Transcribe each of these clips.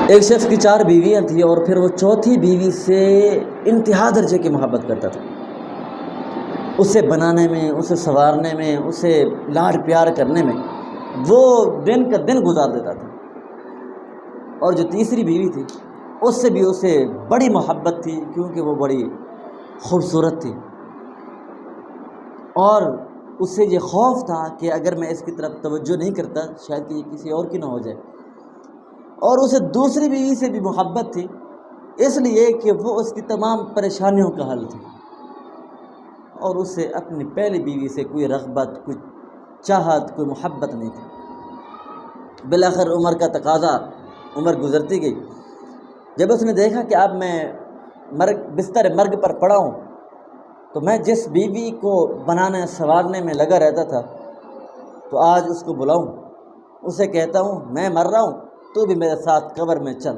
ایک شخص کی 4 بیویاں تھیں اور پھر وہ چوتھی بیوی سے انتہا درجے کی محبت کرتا تھا۔ اسے بنانے میں، اسے سنوارنے میں، اسے لاڈ پیار کرنے میں وہ دن کا دن گزار دیتا تھا۔ اور جو تیسری بیوی تھی اس سے بھی اسے بڑی محبت تھی، کیونکہ وہ بڑی خوبصورت تھی، اور اسے یہ خوف تھا کہ اگر میں اس کی طرف توجہ نہیں کرتا شاید کہ یہ کسی اور کی نہ ہو جائے۔ اور اسے دوسری بیوی سے بھی محبت تھی، اس لیے کہ وہ اس کی تمام پریشانیوں کا حل تھی، اور اسے اپنی پہلی بیوی سے کوئی رغبت، کوئی چاہت، کوئی محبت نہیں تھی۔ بالآخر عمر کا تقاضا، عمر گزرتی گئی۔ جب اس نے دیکھا کہ اب میں بستر مرگ پر پڑا ہوں، تو میں جس بیوی کو بنانے سنوارنے میں لگا رہتا تھا، تو آج اس کو بلاؤں، اسے کہتا ہوں میں مر رہا ہوں، تو بھی میرے ساتھ قبر میں چل۔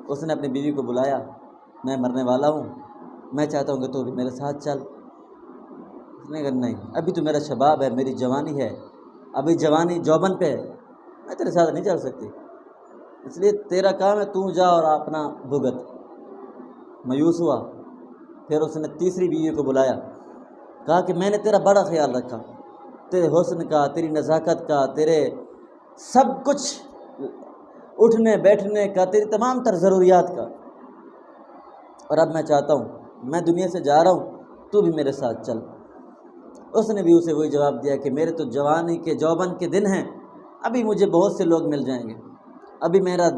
اس نے اپنی بیوی کو بلایا، میں مرنے والا ہوں، میں چاہتا ہوں کہ تو بھی میرے ساتھ چل۔ اس نے کہا نہیں، ابھی تو میرا شباب ہے، میری جوانی ہے، ابھی جوانی جوبن پہ ہے، میں تیرے ساتھ نہیں چل سکتی، اس لیے تیرا کام ہے تو جا اور اپنا بھگت۔ مایوس ہوا۔ پھر اس نے تیسری بیوی کو بلایا، کہا کہ میں نے تیرا بڑا خیال رکھا، تیرے حسن کا، تیری نزاکت کا، تیرے سب کچھ، اٹھنے بیٹھنے کا، تیری تمام تر ضروریات کا، اور اب میں چاہتا ہوں میں دنیا سے جا رہا ہوں، تو بھی میرے ساتھ چل۔ اس نے بھی اسے وہی جواب دیا کہ میرے تو جوانی کے جوبن کے دن ہیں، ابھی مجھے بہت سے لوگ مل جائیں گے، ابھی میرا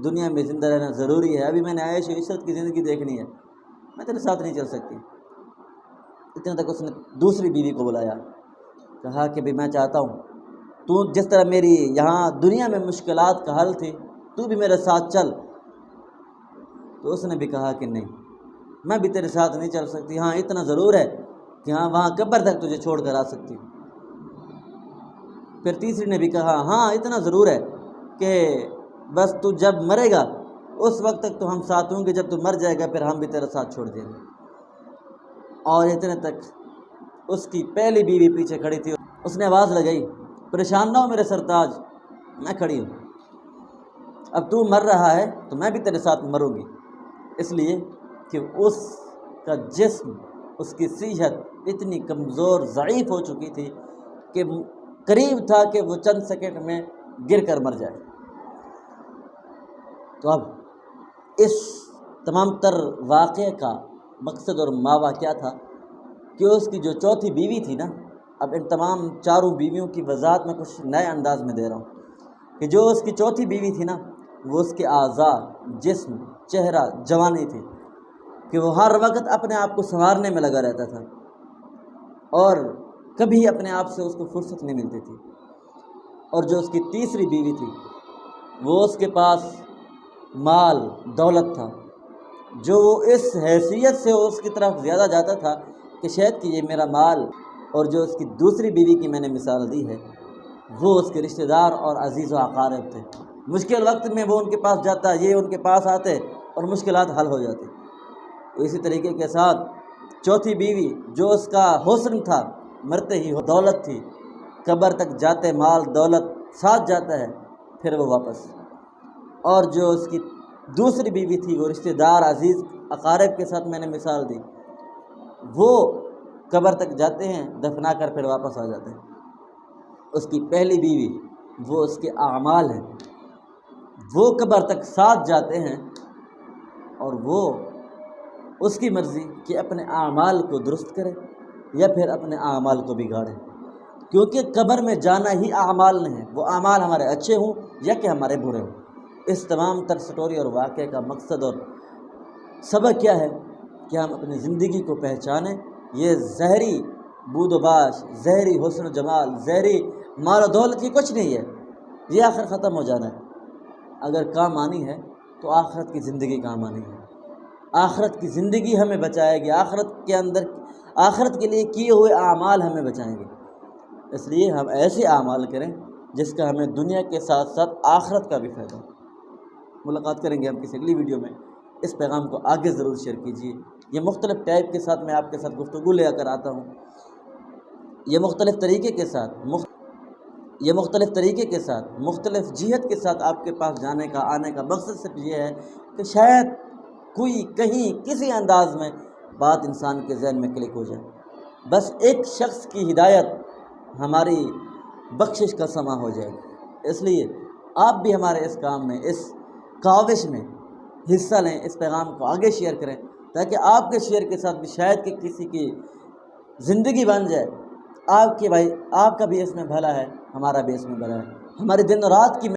دنیا میں زندہ رہنا ضروری ہے، ابھی میں نے عیش و عشرت کی زندگی دیکھنی ہے، میں تیرے ساتھ نہیں چل سکتی۔ اتنے تک اس نے دوسری بیوی کو بلایا، کہا کہ بھی میں چاہتا ہوں تو جس طرح میری یہاں دنیا میں مشکلات کا حل تھی، تو بھی میرے ساتھ چل۔ تو اس نے بھی کہا کہ نہیں، میں بھی تیرے ساتھ نہیں چل سکتی، ہاں اتنا ضرور ہے کہ ہاں وہاں قبر تک تجھے چھوڑ کر آ سکتی۔ پھر تیسری نے بھی کہا ہاں اتنا ضرور ہے کہ بس تو جب مرے گا اس وقت تک تو ہم ساتھ ہوں گے، جب تو مر جائے گا پھر ہم بھی تیرا ساتھ چھوڑ دیں گے۔ اور اتنے تک اس کی پہلی بیوی پیچھے کھڑی تھی، اس نے آواز لگائی پریشان نہ ہو میرے سرتاج، میں کھڑی ہوں، اب تو مر رہا ہے تو میں بھی تیرے ساتھ مروں گی، اس لیے کہ اس کا جسم، اس کی صحت اتنی کمزور ضعیف ہو چکی تھی کہ قریب تھا کہ وہ چند سیکنڈ میں گر کر مر جائے۔ تو اب اس تمام تر واقعے کا مقصد اور ماوا کیا تھا کہ اس کی جو چوتھی بیوی تھی نا، اب ان تمام چاروں بیویوں کی وضاحت میں کچھ نئے انداز میں دے رہا ہوں کہ جو اس کی چوتھی بیوی تھی نا، وہ اس کے اعضاء، جسم، چہرہ، جوانی تھی کہ وہ ہر وقت اپنے آپ کو سنوارنے میں لگا رہتا تھا، اور کبھی اپنے آپ سے اس کو فرصت نہیں ملتی تھی۔ اور جو اس کی تیسری بیوی تھی، وہ اس کے پاس مال دولت تھا، جو وہ اس حیثیت سے اس کی طرف زیادہ جاتا تھا کہ شاید کہ یہ میرا مال، اور جو اس کی دوسری بیوی کی میں نے مثال دی ہے وہ اس کے رشتہ دار اور عزیز و اقارب تھے، مشکل وقت میں وہ ان کے پاس جاتا، یہ ان کے پاس آتے اور مشکلات حل ہو جاتی۔ تو اسی طریقے کے ساتھ چوتھی بیوی جو اس کا حسن تھا، مرتے ہی دولت تھی، قبر تک جاتے مال دولت ساتھ جاتا ہے، پھر وہ واپس۔ اور جو اس کی دوسری بیوی تھی، وہ رشتہ دار عزیز اقارب کے ساتھ میں نے مثال دی، وہ قبر تک جاتے ہیں، دفنا کر پھر واپس آ جاتے ہیں۔ اس کی پہلی بیوی وہ اس کے اعمال ہیں، وہ قبر تک ساتھ جاتے ہیں، اور وہ اس کی مرضی کہ اپنے اعمال کو درست کرے یا پھر اپنے اعمال کو بگاڑے، کیونکہ قبر میں جانا ہی اعمال نہیں ہے، وہ اعمال ہمارے اچھے ہوں یا کہ ہمارے برے ہوں۔ اس تمام تر سٹوری اور واقعے کا مقصد اور سبق کیا ہے کہ ہم اپنی زندگی کو پہچانیں۔ یہ زہری بود و باش، زہری حسن و جمال، زہری مال و دولت، یہ کچھ نہیں ہے، یہ آخر ختم ہو جانا ہے۔ اگر کام آنی ہے تو آخرت کی زندگی کام آنی ہے، آخرت کی زندگی ہمیں بچائے گی، آخرت کے اندر آخرت کے لیے کیے ہوئے اعمال ہمیں بچائیں گے۔ اس لیے ہم ایسے اعمال کریں جس کا ہمیں دنیا کے ساتھ ساتھ آخرت کا بھی فائدہ ہو۔ ملاقات کریں گے ہم کسی اگلی ویڈیو میں، اس پیغام کو آگے ضرور شیئر کیجیے۔ یہ مختلف ٹائپ کے ساتھ میں آپ کے ساتھ گفتگو لے کر آتا ہوں، یہ مختلف طریقے کے ساتھ یہ مختلف طریقے کے ساتھ مختلف جہت کے ساتھ آپ کے پاس جانے کا آنے کا مقصد صرف یہ ہے کہ شاید کوئی کہیں کسی انداز میں بات انسان کے ذہن میں کلک ہو جائے، بس ایک شخص کی ہدایت ہماری بخشش کا سما ہو جائے گی۔ اس لیے آپ بھی ہمارے اس کام میں، اس کاوش میں حصہ لیں، اس پیغام کو آگے شیئر کریں، تاکہ آپ کے شیئر کے ساتھ بھی شاید کہ کسی کی زندگی بن جائے۔ آپ کا بھی اس میں بھلا ہے، ہمارا بھی اس میں بھلا ہے، ہمارے دن اور رات کی